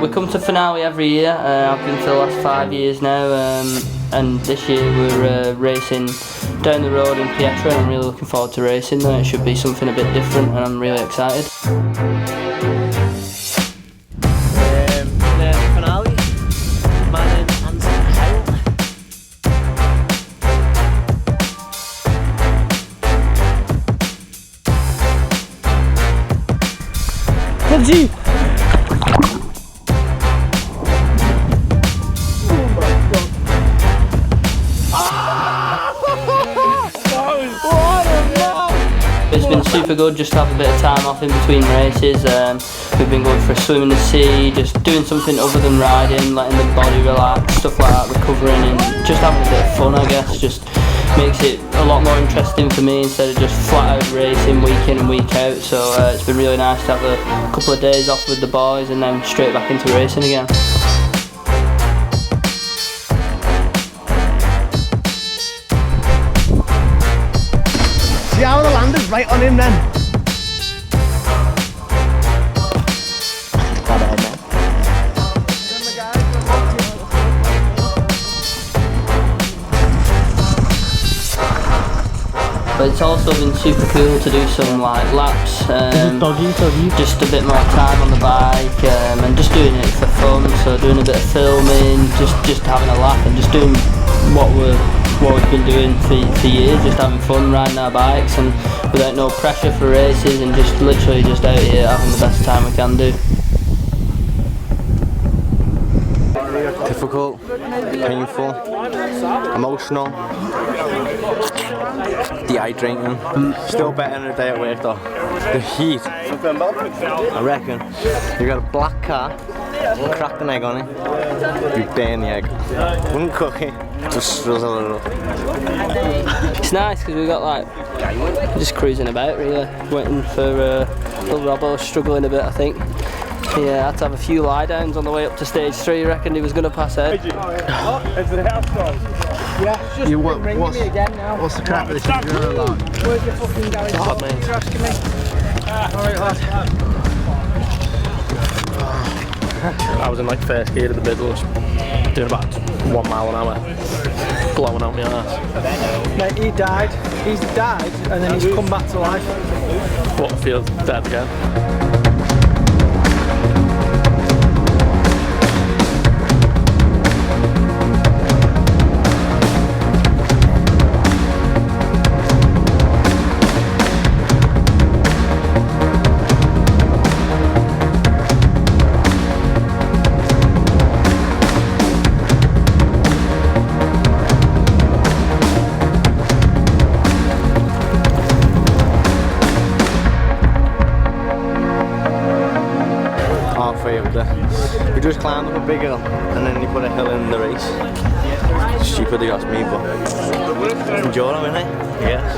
we come to finale every year. I've been for the last 5 years now, and this year we're racing down the road in Pietra, and I'm really looking forward to racing there. It should be something a bit different, and I'm really excited. The finale, man in Hale. G. It's been super good just to have a bit of time off in between races. We've been going for a swim in the sea, just doing something other than riding, letting the body relax, stuff like that, recovering and just having a bit of fun, I guess. Just makes it a lot more interesting for me instead of just flat out racing week in and week out. So it's been really nice to have a couple of days off with the boys and then straight back into racing again. See how the landed right on him then. But it's also been super cool to do some like laps, just a bit more time on the bike, and just doing it for fun. So doing a bit of filming, just having a laugh and just doing what we've been doing for years, just having fun riding our bikes and without no pressure for races, and just literally just out here having the best time we can do. Difficult, painful, emotional, dehydrating. Still better than a day at work though. The heat, I reckon. You got a black car, cracked an egg on it, you burn the egg. Wouldn't cook it, just drizzle it up. It's nice because we got like just cruising about really, waiting for little Robbo, struggling a bit I think. Yeah, I had to have a few lie downs on the way up to stage 3, reckoned he was going to pass out. Yeah, just ringing me again now. What's the crap with this Enduro lot? Where's your fucking garage? Hard, mate. You're asking me? Alright, lad. I was in like first gear of the middles, doing about 1 mile an hour, blowing out my arse. Mate, he died. He's died and then he's come back to life. What, feels dead again? We just climbed up a big hill and then you put a hill in the race. Stupid, you ask me, but enjoy them, innit? Yes.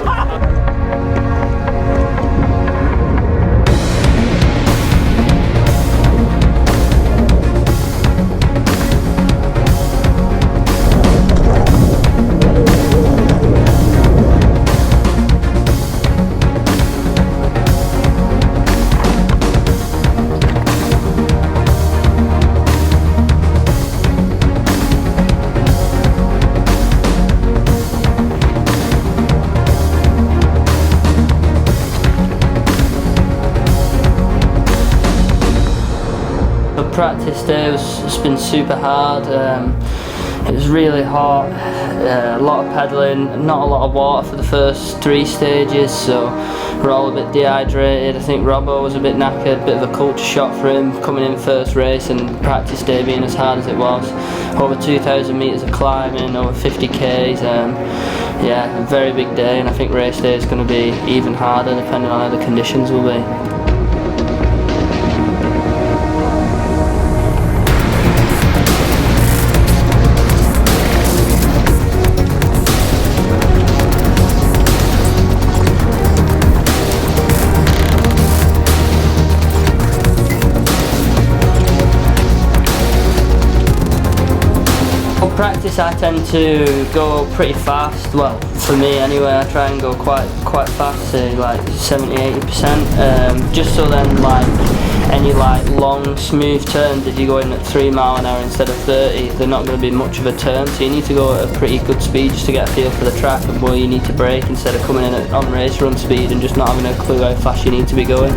Practice day it's been super hard. It was really hot, a lot of pedalling, not a lot of water for the first 3 stages, so we're all a bit dehydrated. I think Robbo was a bit knackered, bit of a culture shock for him coming in first race and practice day being as hard as it was. Over 2,000 metres of climbing, over 50 Ks. Yeah, a very big day, and I think race day is going to be even harder depending on how the conditions will be. Practice practice I tend to go pretty fast. Well, for me anyway, I try and go quite fast, say like 70–80%, just so then like any like long smooth turns, if you go in at 3 miles an hour instead of 30, they're not going to be much of a turn, so you need to go at a pretty good speed just to get a feel for the track and where you need to brake, instead of coming in on race run speed and just not having a clue how fast you need to be going.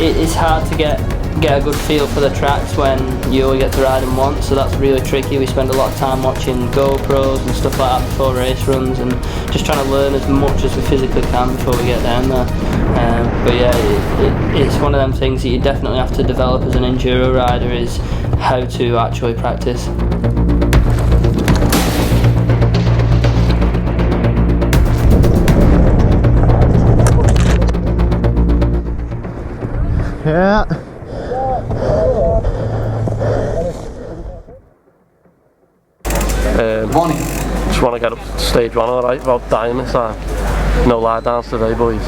It's hard to get a good feel for the tracks when you only get to ride them once, so that's really tricky. We spend a lot of time watching GoPros and stuff like that before race runs, and just trying to learn as much as we physically can before we get down there. But yeah, it's one of them things that you definitely have to develop as an enduro rider, is how to actually practice. Yeah. Just want to get up to stage 1 alright, about dying this time. No lie downs today, boys.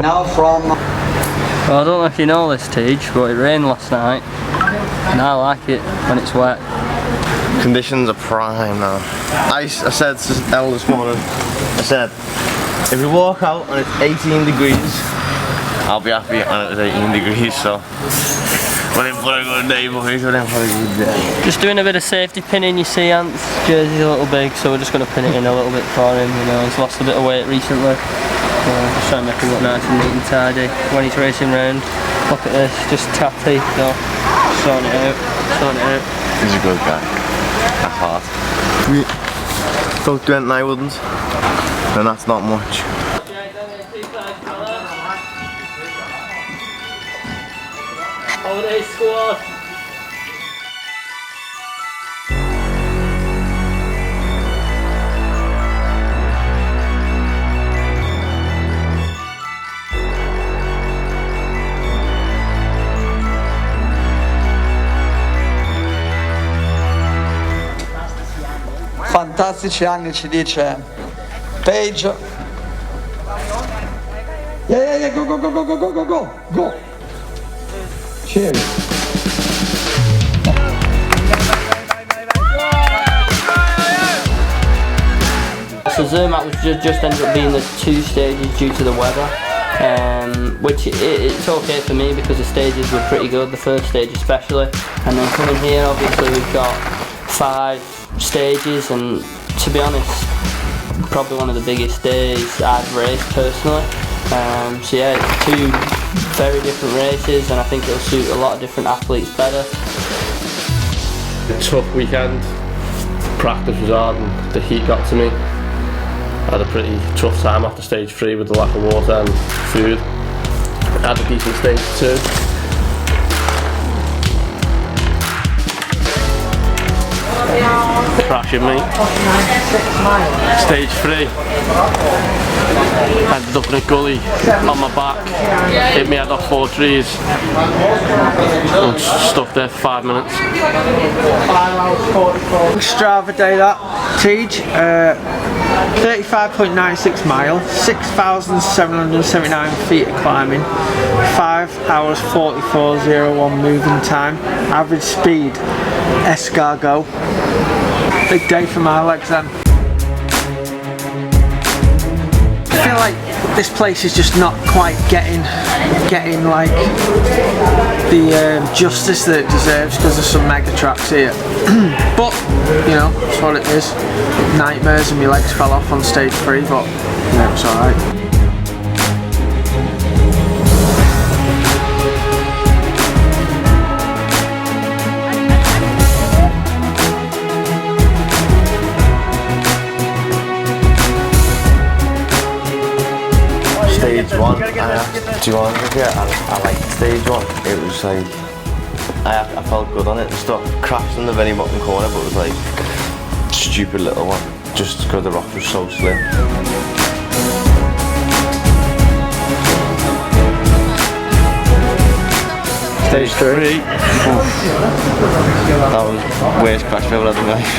Now from... Well, I don't know if you know this, Tej, but it rained last night, and I like it when it's wet. Conditions are prime now. I said to Elle this morning, I said, if we walk out and it's 18 degrees, I'll be happy, and it was 18 degrees, so we're in for a good day, boys, we're in for a good day. Just doing a bit of safety pinning, you see Ant's jersey's a little big, so we're just going to pin it in a little bit for him, you know, he's lost a bit of weight recently. Just trying to make him look nice and neat and tidy when he's racing round. Look at this, just tatty, so sorting it out, He's a good guy, at heart. We both went and I wouldn't, and that's not much. Holiday squad! Fantastici anni, ci dice Page. Yeah, go. Cheers. So Zermatt was just ended up being the 2 stages due to the weather, which it's okay for me because the stages were pretty good, the first stage especially, and then coming here obviously we've got 5 stages, and to be honest, probably one of the biggest days I've raced personally. So yeah, it's 2 very different races, and I think it'll suit a lot of different athletes better. Tough weekend, practice was hard and the heat got to me. I had a pretty tough time after stage 3 with the lack of water and food. I had a decent stage 2. Crashing me. Stage 3. Ended up in a gully on my back. Hit me head off 4 trees. And stuck there for 5 minutes. Strava day that, Tej. 35.96 miles, 6,779 feet of climbing, 5 hours 44.01 moving time, average speed, escargot. Big day for my legs then. I feel like this place is just not quite getting like the justice that it deserves because there's some mega tracks here. But you know, that's what it is. Nightmares and my legs fell off on stage 3, but you know, it's alright. Stage 1, do you want to hear? I liked stage 1. It was like, I felt good on it and stuff. Crashed in the very bottom corner, but it was like stupid little one, just because the rock was so slim. Stage 3. That was the worst crash I've ever had in my life.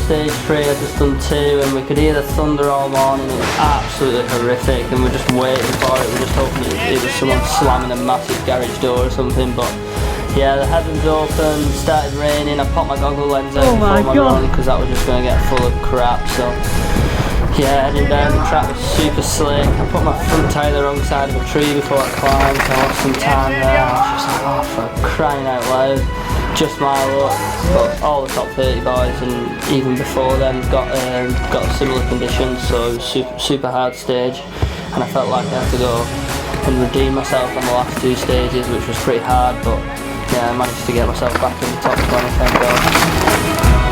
stage 3, I'd just done 2, and we could hear the thunder all morning. It was absolutely horrific, and we're just waiting for it. We're just hoping it was someone slamming a massive garage door or something. But yeah, the heavens opened, started raining. I popped my goggle lens out before my run because that was just going to get full of crap. So yeah, heading down, the track was super slick. I put my front tyre the wrong side of a tree before I climbed, so I lost some time there. I was just like, oh, for crying out loud. Just my luck, but all the top 30 boys and even before them got similar conditions, so it was super hard stage, and I felt like I had to go and redeem myself on the last 2 stages, which was pretty hard, but yeah, I managed to get myself back in the top 20, thank God.